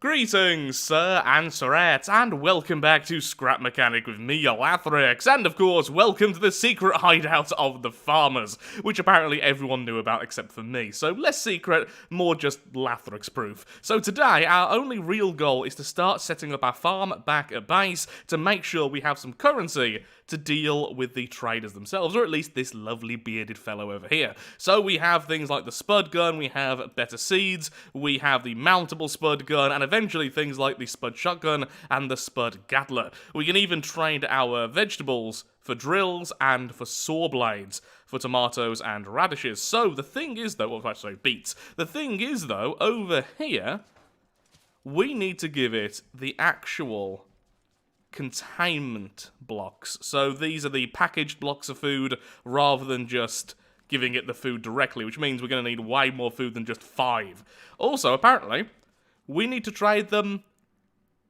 Greetings, sir and sirettes, and welcome back to Scrap Mechanic with me, Lathrix, and of course, welcome to the secret hideout of the farmers, which apparently everyone knew about except for me, so less secret, more just Lathrix proof. So today, our only real goal is to start setting up our farm back at base to make sure we have some currency to deal with the traders themselves, or at least this lovely bearded fellow over here. So we have things like the spud gun, we have better seeds, we have the mountable spud gun, and eventually things like the spud shotgun and the spud gatler. We can even trade our vegetables for drills and for saw blades for tomatoes and radishes. So the thing is though, well actually beets. The thing is though, over here, we need to give it the actual containment blocks. So these are the packaged blocks of food rather than just giving it the food directly, which means we're going to need way more food than just 5. Also, apparently, we need to trade them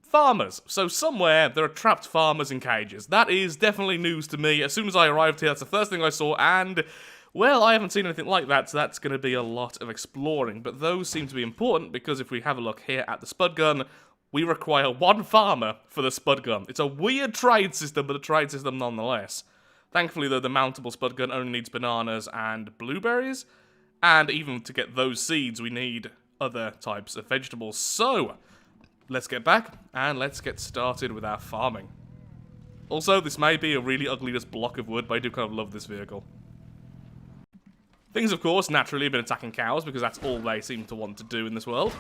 farmers. So somewhere there are trapped farmers in cages. That is definitely news to me. As soon as I arrived here, that's the first thing I saw, and well, I haven't seen anything like that, so that's going to be a lot of exploring. But those seem to be important because if we have a look here at the spud gun, we require 1 farmer for the spud gun. It's a weird trade system, but a trade system nonetheless. Thankfully, though, the mountable spud gun only needs bananas and blueberries. And even to get those seeds, we need other types of vegetables. So, let's get back, and let's get started with our farming. Also, this may be a really ugly just block of wood, but I do kind of love this vehicle. Things, of course, naturally have been attacking cows, because that's all they seem to want to do in this world.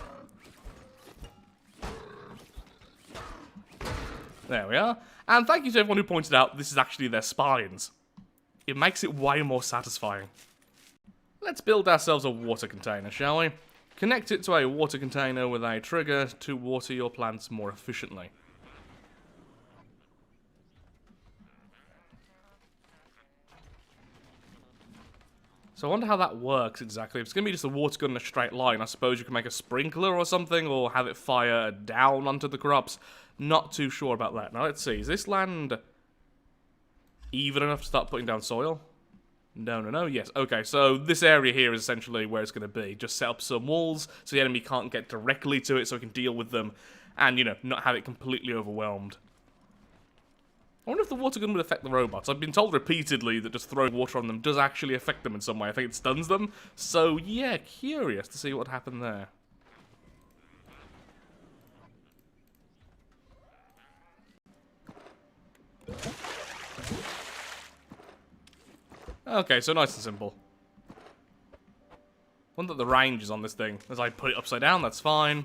There we are. And thank you to everyone who pointed out this is actually their spines. It makes it way more satisfying. Let's build ourselves a water container, shall we? Connect it to a water container with a trigger to water your plants more efficiently. So I wonder how that works exactly. If it's going to be just a water gun in a straight line, I suppose you can make a sprinkler or something, or have it fire down onto the crops. Not too sure about that. Now let's see, is this land even enough to start putting down soil? No, yes. Okay, so this area here is essentially where it's going to be. Just set up some walls so the enemy can't get directly to it so we can deal with them and, you know, not have it completely overwhelmed. I wonder if the water gun would affect the robots. I've been told repeatedly that just throwing water on them does actually affect them in some way. I think it stuns them. So, yeah, curious to see what happened there. Okay, so nice and simple. Wonder what the range is on this thing. As I put it upside down, that's fine.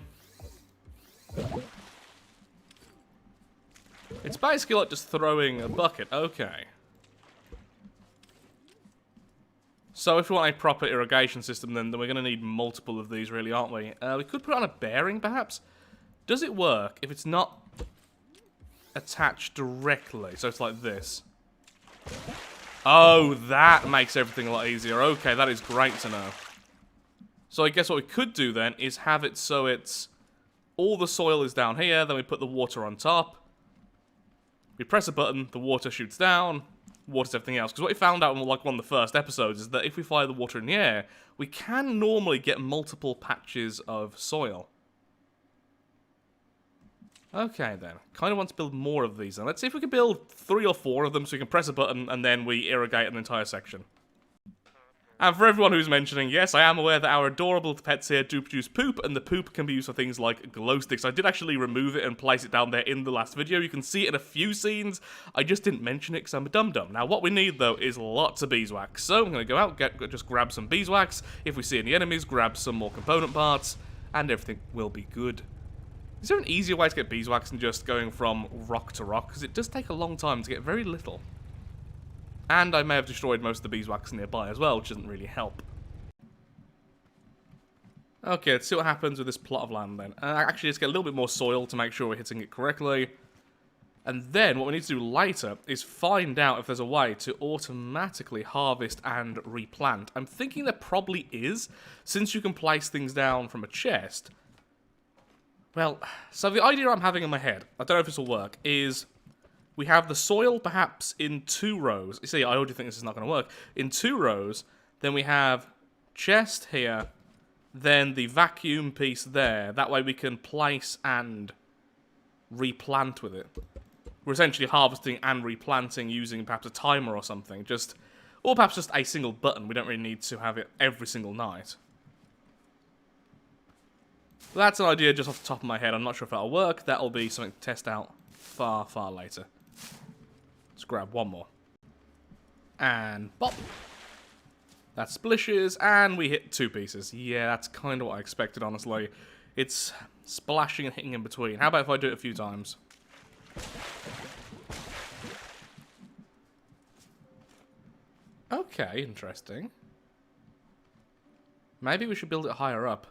It's basically like just throwing a bucket. Okay. So if we want a proper irrigation system, then we're going to need multiple of these, really, aren't we? We could put it on a bearing, perhaps. Does it work if it's not attached directly? So it's like this. Oh, that makes everything a lot easier. Okay, that is great to know. So I guess what we could do then is have it so it's all the soil is down here, then we put the water on top. We press a button, the water shoots down, waters everything else. Because what we found out in like one of the first episodes is that if we fire the water in the air, we can normally get multiple patches of soil. Okay then, kind of want to build more of these then. Let's see if we can build 3 or 4 of them so we can press a button and then we irrigate an entire section. And for everyone who's mentioning, yes, I am aware that our adorable pets here do produce poop, and the poop can be used for things like glow sticks. I did actually remove it and place it down there in the last video. You can see it in a few scenes. I just didn't mention it because I'm a dum-dum. Now, what we need, though, is lots of beeswax. So I'm going to go out, just grab some beeswax. If we see any enemies, grab some more component parts, and everything will be good. Is there an easier way to get beeswax than just going from rock to rock? Because it does take a long time to get very little. And I may have destroyed most of the beeswax nearby as well, which doesn't really help. Okay, let's see what happens with this plot of land then. Actually, let's get a little bit more soil to make sure we're hitting it correctly. And then what we need to do later is find out if there's a way to automatically harvest and replant. I'm thinking there probably is, since you can place things down from a chest. Well, so the idea I'm having in my head, I don't know if this will work, is we have the soil perhaps in 2 rows. You see, I already think this is not going to work. In 2 rows, then we have chest here, then the vacuum piece there. That way we can place and replant with it. We're essentially harvesting and replanting using perhaps a timer or something. Or perhaps just a single button. We don't really need to have it every single night. That's an idea just off the top of my head. I'm not sure if that'll work. That'll be something to test out far, far later. Let's grab one more. And bop. That splishes, and we hit 2 pieces. Yeah, that's kind of what I expected, honestly. It's splashing and hitting in between. How about if I do it a few times? Okay, interesting. Maybe we should build it higher up.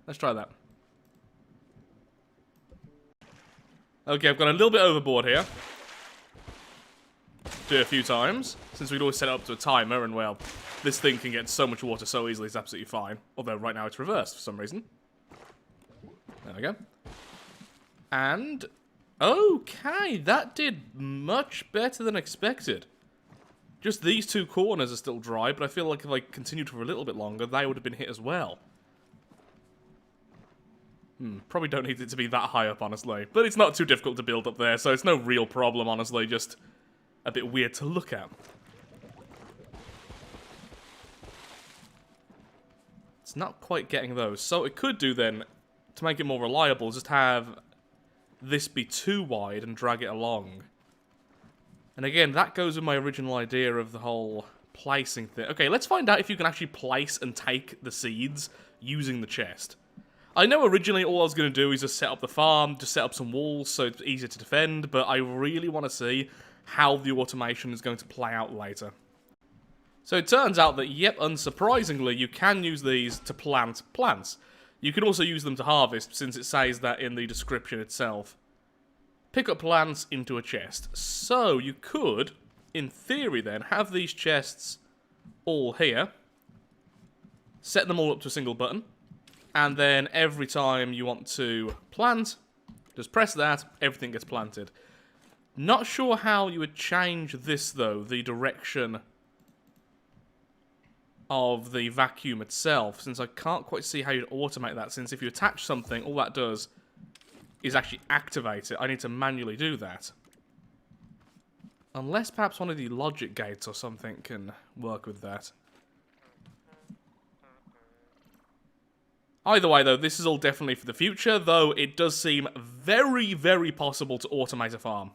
Let's try that. Okay, I've gone a little bit overboard here. Do it a few times, since we'd always set it up to a timer, and well, this thing can get so much water so easily, it's absolutely fine. Although right now it's reversed for some reason. There we go. And okay, that did much better than expected. Just these 2 corners are still dry, but I feel like if I continued for a little bit longer, they would have been hit as well. Probably don't need it to be that high up, honestly. But it's not too difficult to build up there, so it's no real problem, honestly. Just a bit weird to look at. It's not quite getting those. So it could do then, to make it more reliable, just have this be too wide and drag it along. And again, that goes with my original idea of the whole placing thing. Okay, let's find out if you can actually place and take the seeds using the chest. I know originally all I was going to do is just set up the farm, just set up some walls so it's easier to defend, but I really want to see how the automation is going to play out later. So it turns out that, yep, unsurprisingly, you can use these to plant plants. You can also use them to harvest, since it says that in the description itself. Pick up plants into a chest. So you could, in theory then, have these chests all here, set them all up to a single button, and then every time you want to plant, just press that, everything gets planted. Not sure how you would change this, though, the direction of the vacuum itself, since I can't quite see how you'd automate that, since if you attach something, all that does is actually activate it. I need to manually do that. Unless perhaps one of the logic gates or something can work with that. Either way, though, this is all definitely for the future, though it does seem very, very possible to automate a farm.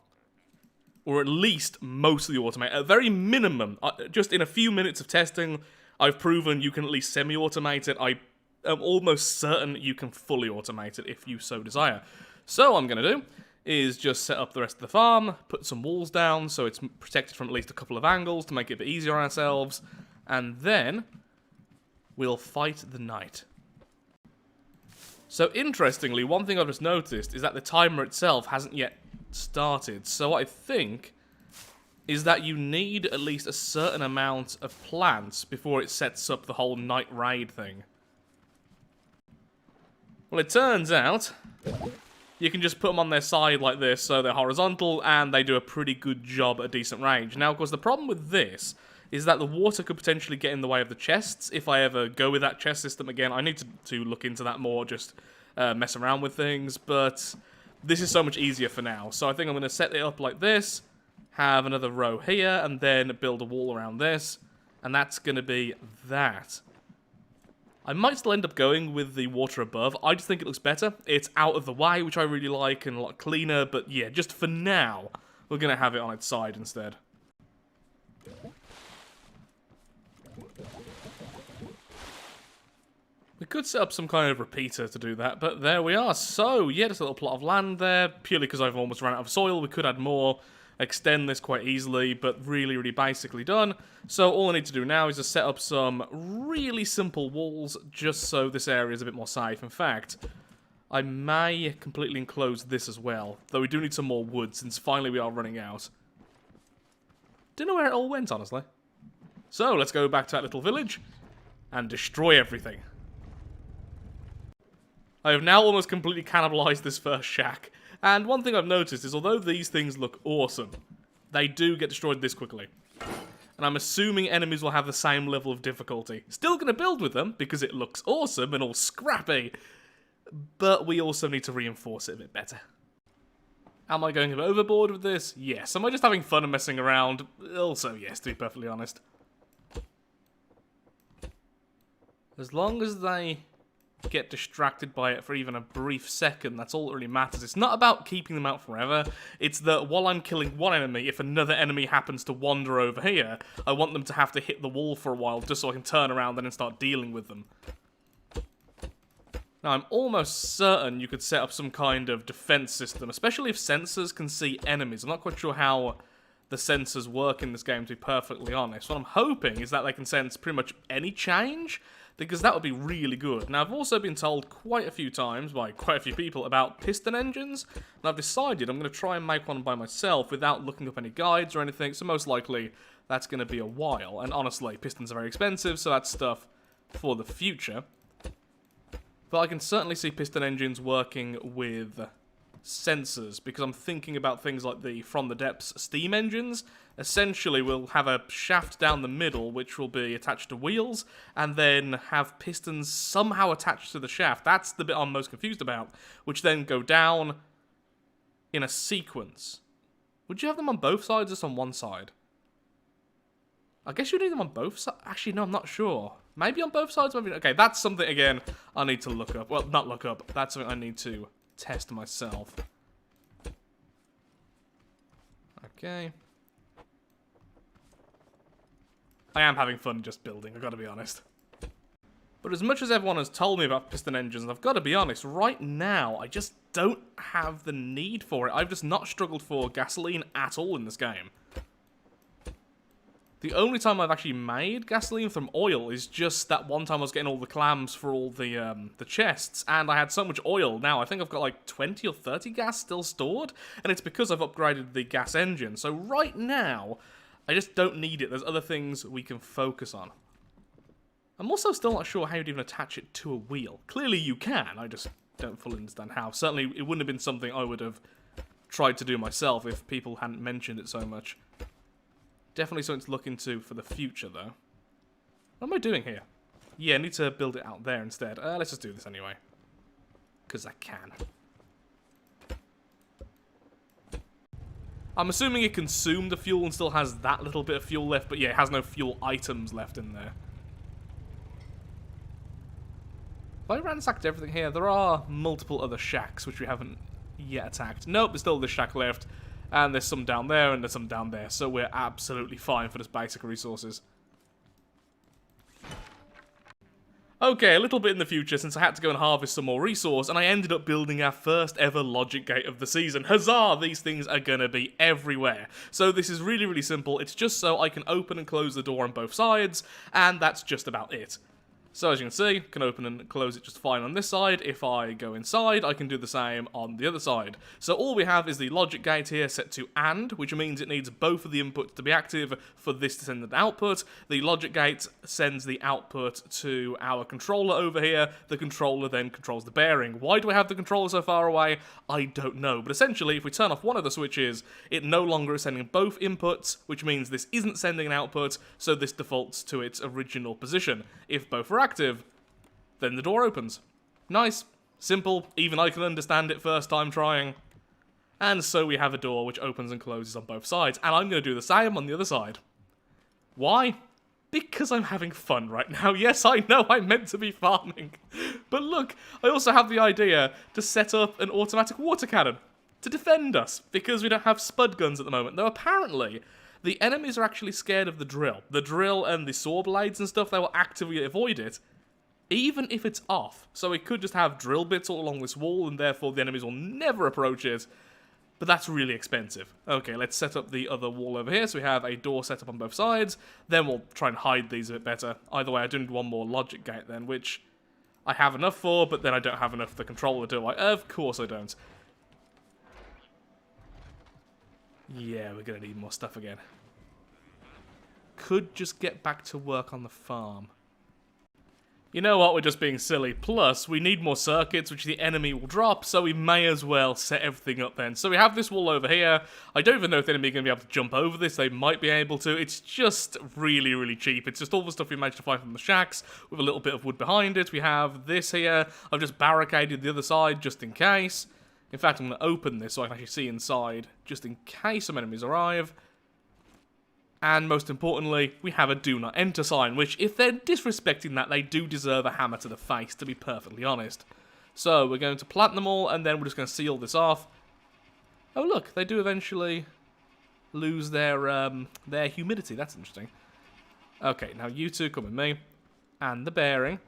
Or at least mostly automate. At very minimum, just in a few minutes of testing, I've proven you can at least semi-automate it. I am almost certain you can fully automate it if you so desire. So what I'm going to do is just set up the rest of the farm, put some walls down so it's protected from at least a couple of angles to make it a bit easier on ourselves, and then we'll fight the night. So interestingly, one thing I've just noticed is that the timer itself hasn't yet started. So what I think is that you need at least a certain amount of plants before it sets up the whole night raid thing. Well, it turns out you can just put them on their side like this, so they're horizontal, and they do a pretty good job at a decent range. Now, of course, the problem with this is that the water could potentially get in the way of the chests if I ever go with that chest system again. I need to look into that more, just mess around with things, but this is so much easier for now. So I think I'm going to set it up like this, have another row here, and then build a wall around this, and that's going to be that. I might still end up going with the water above. I just think it looks better. It's out of the way, which I really like, and a lot cleaner, but yeah, just for now, we're going to have it on its side instead. We could set up some kind of repeater to do that, but there we are. So, yeah, just a little plot of land there, purely because I've almost run out of soil. We could add more, extend this quite easily, but really, really basically done. So all I need to do now is just set up some really simple walls, just so this area is a bit more safe. In fact, I may completely enclose this as well, though we do need some more wood, since finally we are running out. Don't know where it all went, honestly. So, let's go back to that little village and destroy everything. I have now almost completely cannibalized this first shack. And one thing I've noticed is, although these things look awesome, they do get destroyed this quickly. And I'm assuming enemies will have the same level of difficulty. Still going to build with them, because it looks awesome and all scrappy. But we also need to reinforce it a bit better. Am I going overboard with this? Yes. Am I just having fun and messing around? Also yes, to be perfectly honest. As long as they get distracted by it for even a brief second, that's all that really matters. It's not about keeping them out forever. It's that while I'm killing one enemy, if another enemy happens to wander over here, I want them to have to hit the wall for a while just so I can turn around then and start dealing with them. Now, I'm almost certain you could set up some kind of defense system, especially if sensors can see enemies. I'm not quite sure how the sensors work in this game, to be perfectly honest. What I'm hoping is that they can sense pretty much any change, because that would be really good. Now, I've also been told quite a few times by quite a few people about piston engines, and I've decided I'm going to try and make one by myself without looking up any guides or anything, so most likely that's going to be a while. And honestly, pistons are very expensive, so that's stuff for the future. But I can certainly see piston engines working with sensors, because I'm thinking about things like the From the Depths steam engines. Essentially, we'll have a shaft down the middle, which will be attached to wheels, and then have pistons somehow attached to the shaft. That's the bit I'm most confused about, which then go down in a sequence. Would you have them on both sides or just on one side? I guess you need them on both sides. Actually, no, I'm not sure. Maybe on both sides, maybe. Okay, that's something, again, I need to look up. Well, not look up. That's something I need to test myself. Okay. I am having fun just building, I've got to be honest. But as much as everyone has told me about piston engines, I've got to be honest, right now, I just don't have the need for it. I've just not struggled for gasoline at all in this game. The only time I've actually made gasoline from oil is just that one time I was getting all the clams for all the chests, and I had so much oil. Now I think I've got like 20 or 30 gas still stored, and it's because I've upgraded the gas engine. So right now, I just don't need it. There's other things we can focus on. I'm also still not sure how you'd even attach it to a wheel. Clearly you can, I just don't fully understand how. Certainly it wouldn't have been something I would have tried to do myself if people hadn't mentioned it so much. Definitely something to look into for the future, though. What am I doing here? Yeah, I need to build it out there instead. Let's just do this anyway. Because I can. I'm assuming it consumed the fuel and still has that little bit of fuel left, but yeah, it has no fuel items left in there. Have I ransacked everything here? There are multiple other shacks which we haven't yet attacked. Nope, there's still this shack left. And there's some down there, and there's some down there. So we're absolutely fine for just basic resources. Okay, a little bit in the future, since I had to go and harvest some more resource, and I ended up building our first ever logic gate of the season. Huzzah! These things are gonna be everywhere. So this is really, really simple. It's just so I can open and close the door on both sides, and that's just about it. So as you can see, I can open and close it just fine on this side. If I go inside, I can do the same on the other side. So all we have is the logic gate here set to AND, which means it needs both of the inputs to be active for this to send an output. The logic gate sends the output to our controller over here. The controller then controls the bearing. Why do I have the controller so far away? I don't know. But essentially, if we turn off one of the switches, it no longer is sending both inputs, which means this isn't sending an output, so this defaults to its original position. If both are active, then the door opens. Nice, simple, even I can understand it first time trying. And so we have a door which opens and closes on both sides, and I'm going to do the same on the other side. Why? Because I'm having fun right now. Yes, I know I'm meant to be farming. But look, I also have the idea to set up an automatic water cannon to defend us, because we don't have spud guns at the moment, though apparently the enemies are actually scared of the drill. The drill and the saw blades and stuff, they will actively avoid it, even if it's off. So we could just have drill bits all along this wall, and therefore the enemies will never approach it. But that's really expensive. Okay, let's set up the other wall over here. So we have a door set up on both sides. Then we'll try and hide these a bit better. Either way, I do need one more logic gate then, which I have enough for, but then I don't have enough for the controller, do I? Of course I don't. Yeah, we're going to need more stuff again. Could just get back to work on the farm. You know what, we're just being silly. Plus, we need more circuits, which the enemy will drop, so we may as well set everything up then. So we have this wall over here. I don't even know if the enemy are going to be able to jump over this. They might be able to. It's just really, really cheap. It's just all the stuff we managed to find from the shacks, with a little bit of wood behind it. We have this here. I've just barricaded the other side, just in case. In fact, I'm going to open this so I can actually see inside, just in case some enemies arrive. And most importantly, we have a do not enter sign, which if they're disrespecting that, they do deserve a hammer to the face, to be perfectly honest. So we're going to plant them all, and then we're just going to seal this off. Oh look, they do eventually lose their humidity. That's interesting. Okay, now you two come with me. And the bearing.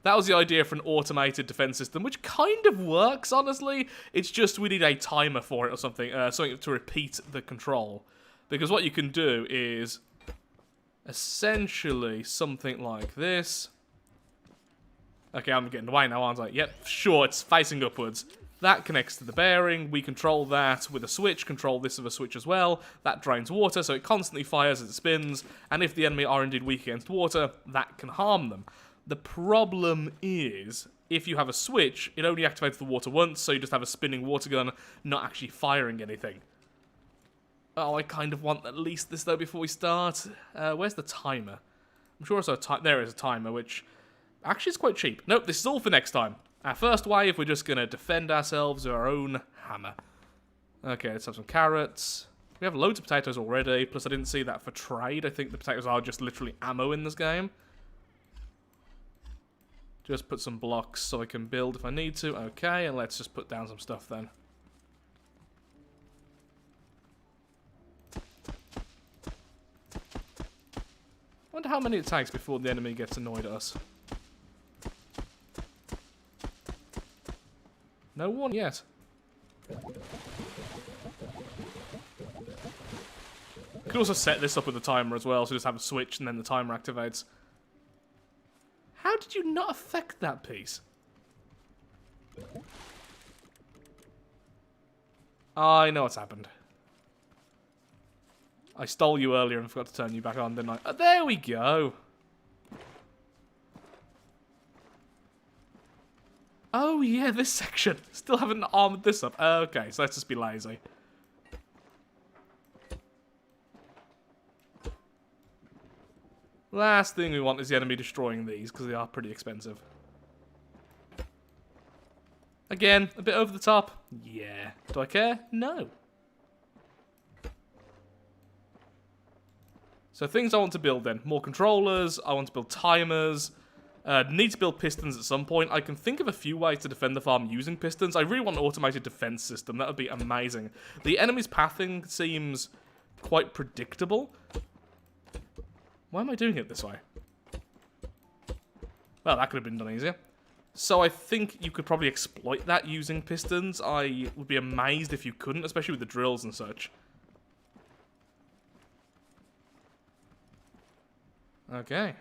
That was the idea for an automated defense system, which kind of works, honestly. It's just we need a timer for it or something, something to repeat the control. Because what you can do is essentially something like this. Okay, I'm getting away now, aren't I? Yep, sure, it's facing upwards. That connects to the bearing. We control that with a switch, control this with a switch as well. That drains water, so it constantly fires as it spins. And if the enemy are indeed weak against water, that can harm them. The problem is, if you have a switch, it only activates the water once, so you just have a spinning water gun, not actually firing anything. Oh, I kind of want at least this, though, before we start. Where's the timer? I'm sure there is a timer, which actually is quite cheap. Nope, this is all for next time. Our first wave, we're just going to defend ourselves with our own hammer. Okay, let's have some carrots. We have loads of potatoes already, plus I didn't see that for trade. I think the potatoes are just literally ammo in this game. Just put some blocks so I can build if I need to. Okay, and let's just put down some stuff then. I wonder how many it takes before the enemy gets annoyed at us. No one yet. Could also set this up with a timer as well, so just have a switch and then the timer activates. How did you not affect that piece? I know what's happened. I stole you earlier and forgot to turn you back on, didn't I? Oh, there we go. Oh, yeah, this section. Still haven't armored this up. Okay, so let's just be lazy. Last thing we want is the enemy destroying these, because they are pretty expensive. Again, a bit over the top. Yeah. Do I care? No. So things I want to build then. More controllers, I want to build timers, need to build pistons at some point. I can think of a few ways to defend the farm using pistons. I really want an automated defense system, that would be amazing. The enemy's pathing seems quite predictable. Why am I doing it this way? Well, that could have been done easier. So I think you could probably exploit that using pistons. I would be amazed if you couldn't, especially with the drills and such. Okay.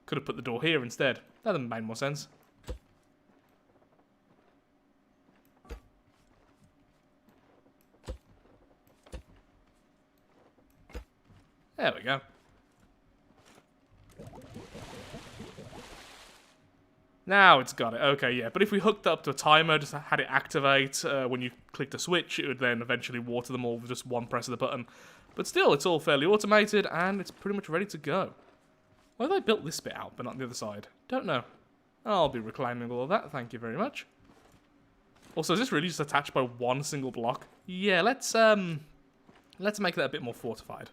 Could have put the door here instead. That would have made more sense. There we go. Now it's got it. Okay, yeah. But if we hooked up to a timer, just had it activate when you clicked a switch, it would then eventually water them all with just one press of the button. But still, it's all fairly automated, and it's pretty much ready to go. Why have I built this bit out, but not the other side? Don't know. I'll be reclaiming all of that. Thank you very much. Also, is this really just attached by one single block? Yeah, let's make that a bit more fortified.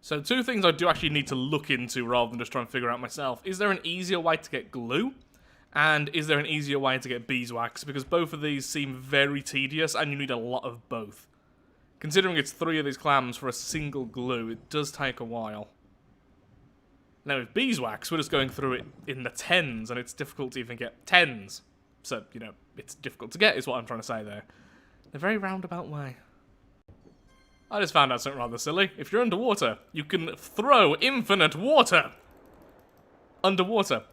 So two things I do actually need to look into rather than just try and figure out myself. Is there an easier way to get glue? And is there an easier way to get beeswax? Because both of these seem very tedious and you need a lot of both. Considering it's 3 of these clams for a single glue, it does take a while. Now with beeswax, we're just going through it in the tens and it's difficult to even get tens. So, you know, it's difficult to get is what I'm trying to say there. In a very roundabout way. I just found out something rather silly. If you're underwater, you can throw infinite water underwater.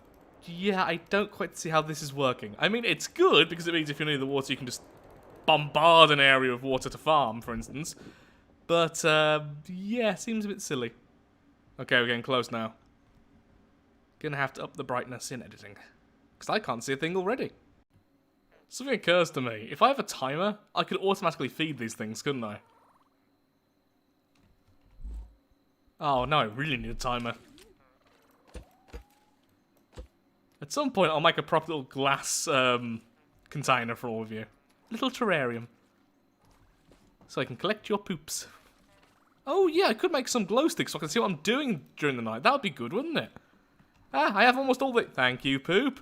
Yeah, I don't quite see how this is working. I mean, it's good, because it means if you're near the water, you can just bombard an area of water to farm, for instance. But, yeah, seems a bit silly. Okay, we're getting close now. Gonna have to up the brightness in editing. Because I can't see a thing already. Something occurs to me. If I have a timer, I could automatically feed these things, couldn't I? Oh, no, I really need a timer. At some point, I'll make a proper little glass container for all of you. Little terrarium. So I can collect your poops. Oh, yeah, I could make some glow sticks so I can see what I'm doing during the night. That would be good, wouldn't it? Ah, I have almost all the... Thank you, poop.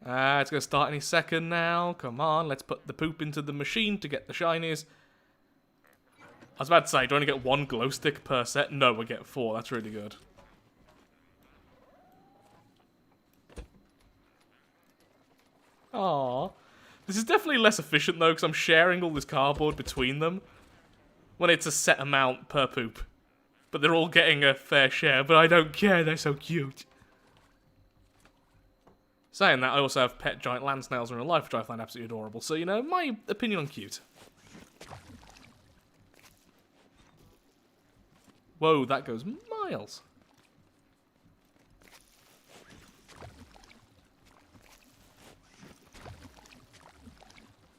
It's going to start any second now. Come on, let's put the poop into the machine to get the shinies. I was about to say, do I only get one glow stick per set? No, we get 4. That's really good. Aww. This is definitely less efficient, though, because I'm sharing all this cardboard between them. When it's a set amount per poop. But they're all getting a fair share, but I don't care, they're so cute. Saying that, I also have pet giant land snails in real life, which I find absolutely adorable. So, you know, my opinion on cute. Whoa, that goes miles.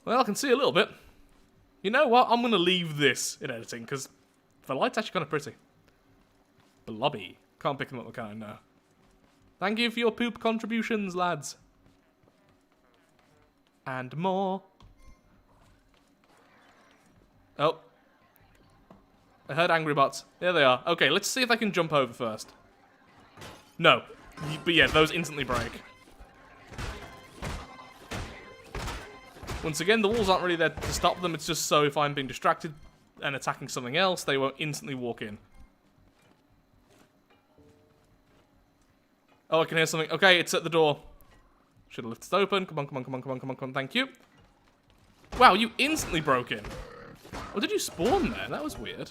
Well, I can see a little bit. You know what? I'm going to leave this in editing, because the light's actually kind of pretty. Blobby. Can't pick them up, can I? No. Thank you for your poop contributions, lads. And more. Oh. I heard angry bots. There they are. Okay, let's see if I can jump over first. No. But yeah, those instantly break. Once again, the walls aren't really there to stop them. It's just so if I'm being distracted and attacking something else, they won't instantly walk in. Oh, I can hear something. Okay, it's at the door. Should have left it open. Come on, come on, come on, come on, come on, come on. Thank you. Wow, you instantly broke in. Or did you spawn there? That was weird.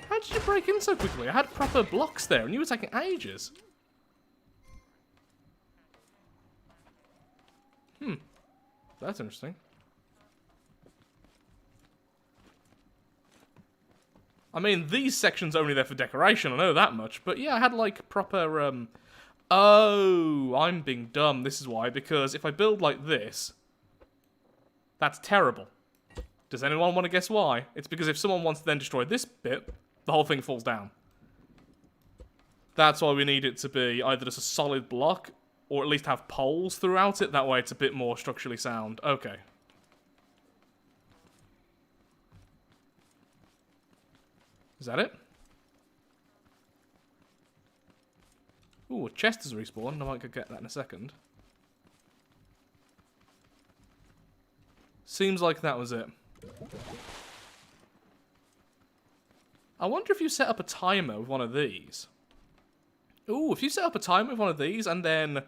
How did you break in so quickly? I had proper blocks there and you were taking ages. That's interesting. I mean, these sections are only there for decoration, I know that much. But yeah, I had like proper, Oh, I'm being dumb. This is why. Because if I build like this, that's terrible. Does anyone want to guess why? It's because if someone wants to then destroy this bit, the whole thing falls down. That's why we need it to be either just a solid block, or at least have poles throughout it. That way it's a bit more structurally sound. Okay. Is that it? Ooh, a chest has respawned. I might go get that in a second. Seems like that was it. I wonder if you set up a timer with one of these. Ooh, if you set up a timer with one of these and then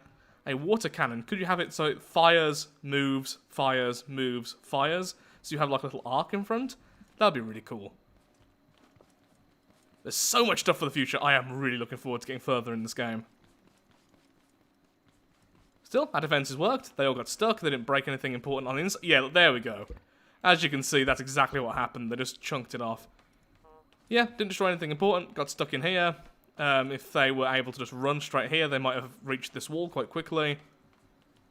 a water cannon, could you have it so it fires, moves, fires, moves, fires? So you have like a little arc in front? That'd be really cool. There's so much stuff for the future. I am really looking forward to getting further in this game. Still, our defenses worked. They all got stuck. They didn't break anything important on the inside. Yeah, there we go. As you can see, that's exactly what happened. They just chunked it off. Yeah, didn't destroy anything important. Got stuck in here. If they were able to just run straight here, they might have reached this wall quite quickly.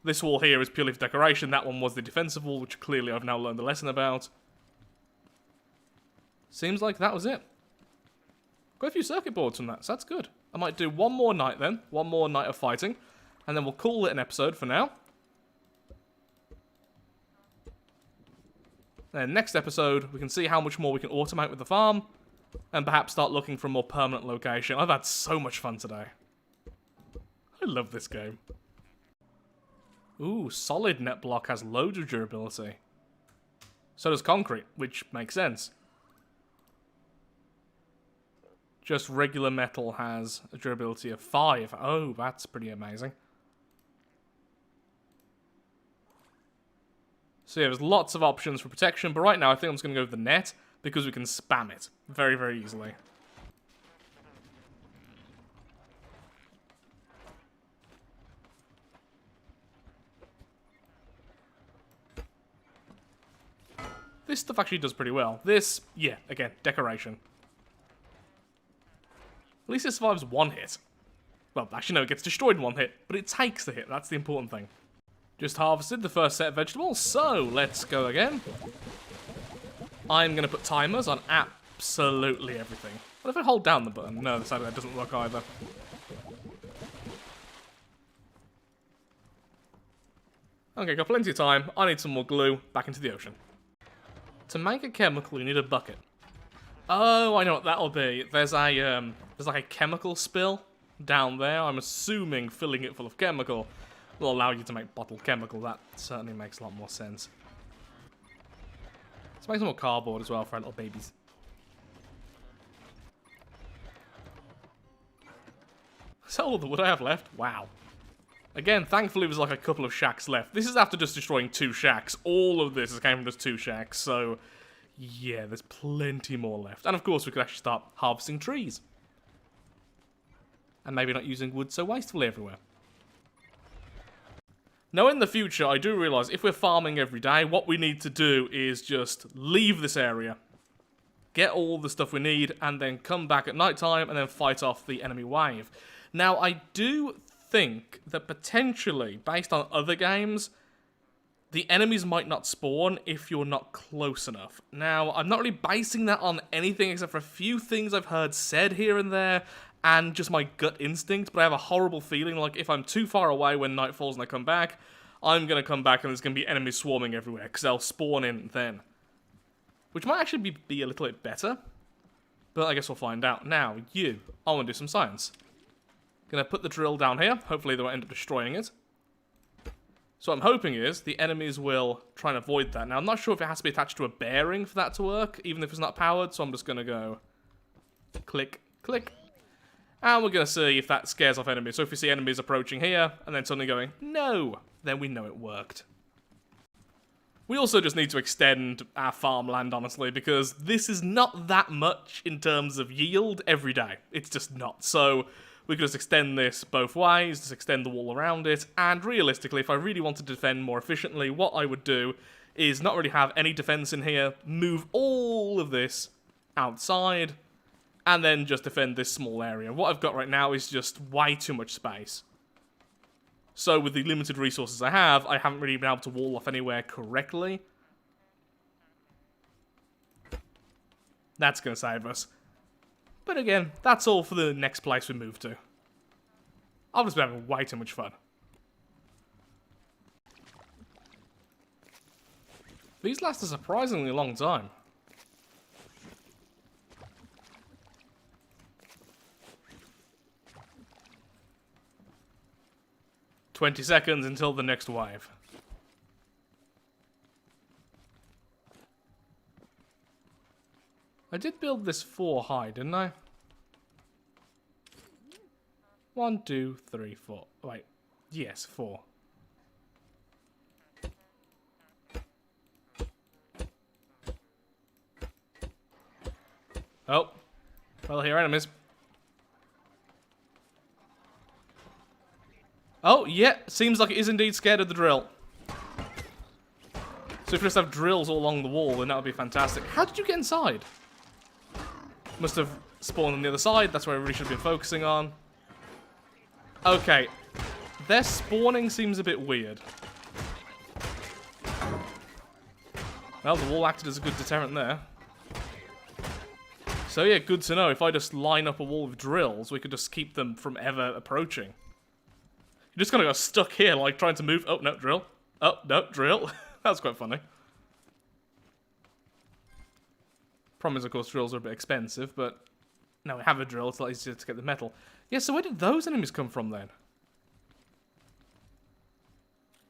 This wall here is purely for decoration. That one was the defensive wall, which clearly I've now learned a lesson about. Seems like that was it. Got a few circuit boards from that, so that's good. I might do one more night then. One more night of fighting. And then we'll call it an episode for now. Then next episode, we can see how much more we can automate with the farm. And perhaps start looking for a more permanent location. I've had so much fun today. I love this game. Ooh, solid net block has loads of durability. So does concrete, which makes sense. Just regular metal has a durability of 5. Oh, that's pretty amazing. So yeah, there's lots of options for protection, but right now I think I'm just going to go with the net, because we can spam it very, very easily. this stuff actually does pretty well. This, yeah, again, decoration. At least it survives one hit. Well, actually no, it gets destroyed in one hit, but it takes the hit, that's the important thing. Just harvested the first set of vegetables, so let's go again. I'm going to put timers on absolutely everything. What if I hold down the button? No, sadly that doesn't work either. Okay, got plenty of time. I need some more glue. Back into the ocean. To make a chemical, you need a bucket. Oh, I know what that'll be. There's like a chemical spill down there. I'm assuming filling it full of chemical will allow you to make bottled chemical. That certainly makes a lot more sense. Let's make some more cardboard as well for our little babies. Is that all the wood I have left? Wow. Again, thankfully there's like a couple of shacks left. This is after just destroying 2 shacks. All of this has came from just 2 shacks, so yeah, there's plenty more left. And of course we could actually start harvesting trees. And maybe not using wood so wastefully everywhere. Now in the future, I do realise if we're farming every day, what we need to do is just leave this area, get all the stuff we need, and then come back at night time and then fight off the enemy wave. Now I do think that potentially, based on other games, the enemies might not spawn if you're not close enough. Now, I'm not really basing that on anything except for a few things I've heard said here and there, and just my gut instinct, but I have a horrible feeling like if I'm too far away when night falls and I come back, I'm going to come back and there's going to be enemies swarming everywhere, because they'll spawn in then. Which might actually be a little bit better, but I guess we'll find out. Now, I want to do some science. Gonna put the drill down here. Hopefully they won't end up destroying it. So what I'm hoping is the enemies will try and avoid that. Now I'm not sure if it has to be attached to a bearing for that to work, even if it's not powered, so I'm just gonna go click, click. And we're gonna see if that scares off enemies. So if we see enemies approaching here, and then suddenly going, no, then we know it worked. We also just need to extend our farmland, honestly, because this is not that much in terms of yield every day. It's just not. So we could just extend this both ways, just extend the wall around it, and realistically, if I really wanted to defend more efficiently, what I would do is not really have any defense in here, move all of this outside, and then just defend this small area. What I've got right now is just way too much space. So with the limited resources I haven't really been able to wall off anywhere correctly. That's going to save us. But again, that's all for the next place we move to. I've just been having way too much fun. These last a surprisingly long time. "20 seconds until the next wave." I did build this 4 high, didn't I? 1, 2, 3, 4. Wait. Yes, 4. Oh. Well, here are enemies. Oh, yeah. Seems like it is indeed scared of the drill. So if we just have drills all along the wall, then that would be fantastic. How did you get inside? Must have spawned on the other side. That's where I really should have been focusing on. Okay. Their spawning seems a bit weird. Well, the wall acted as a good deterrent there. So yeah, good to know. If I just line up a wall with drills, we could just keep them from ever approaching. You're just gonna go stuck here, like trying to move. Oh, no, drill. Oh, no, drill. That's quite funny. Problem is, of course, drills are a bit expensive, but now we have a drill, it's a lot easier to get the metal. Yeah, so where did those enemies come from then?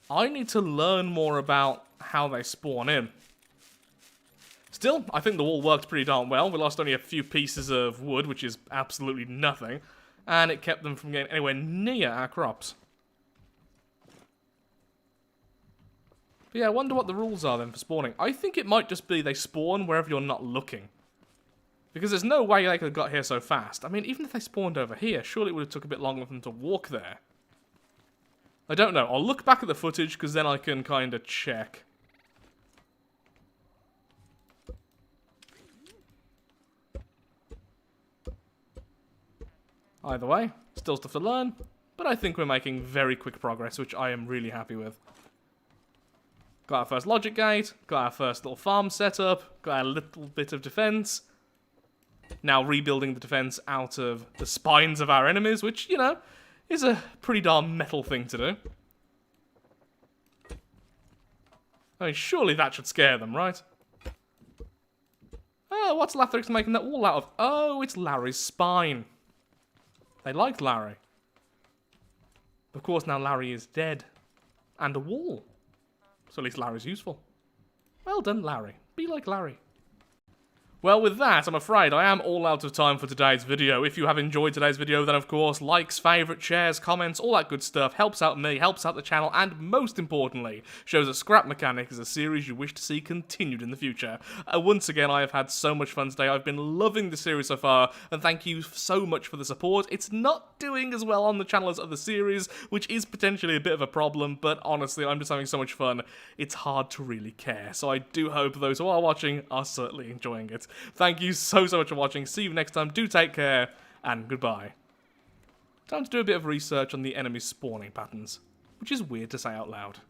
I need to learn more about how they spawn in. Still, I think the wall worked pretty darn well. We lost only a few pieces of wood, which is absolutely nothing, and it kept them from getting anywhere near our crops. But yeah, I wonder what the rules are then for spawning. I think it might just be they spawn wherever you're not looking. Because there's no way they could have got here so fast. I mean, even if they spawned over here, surely it would have took a bit longer for them to walk there. I don't know. I'll look back at the footage, because then I can kind of check. Either way, still stuff to learn, but I think we're making very quick progress, which I am really happy with. Got our first logic gate, got our first little farm set up, got our little bit of defense. Now rebuilding the defense out of the spines of our enemies, which, you know, is a pretty darn metal thing to do. I mean, surely that should scare them, right? Oh, what's Lathrix making that wall out of? Oh, it's Larry's spine. They liked Larry. Of course, now Larry is dead. And a wall. So at least Larry's useful. Well done, Larry. Be like Larry. Well, with that, I'm afraid I am all out of time for today's video. If you have enjoyed today's video, then of course, likes, favourites, shares, comments, all that good stuff helps out me, helps out the channel, and most importantly, shows that Scrap Mechanic is a series you wish to see continued in the future. Once again, I have had so much fun today. I've been loving the series so far, and thank you so much for the support. It's not doing as well on the channel as other series, which is potentially a bit of a problem, but honestly, I'm just having so much fun, it's hard to really care. So I do hope those who are watching are certainly enjoying it. Thank you so much for watching. See you next time. Do take care, and goodbye. Time to do a bit of research on the enemy spawning patterns, which is weird to say out loud.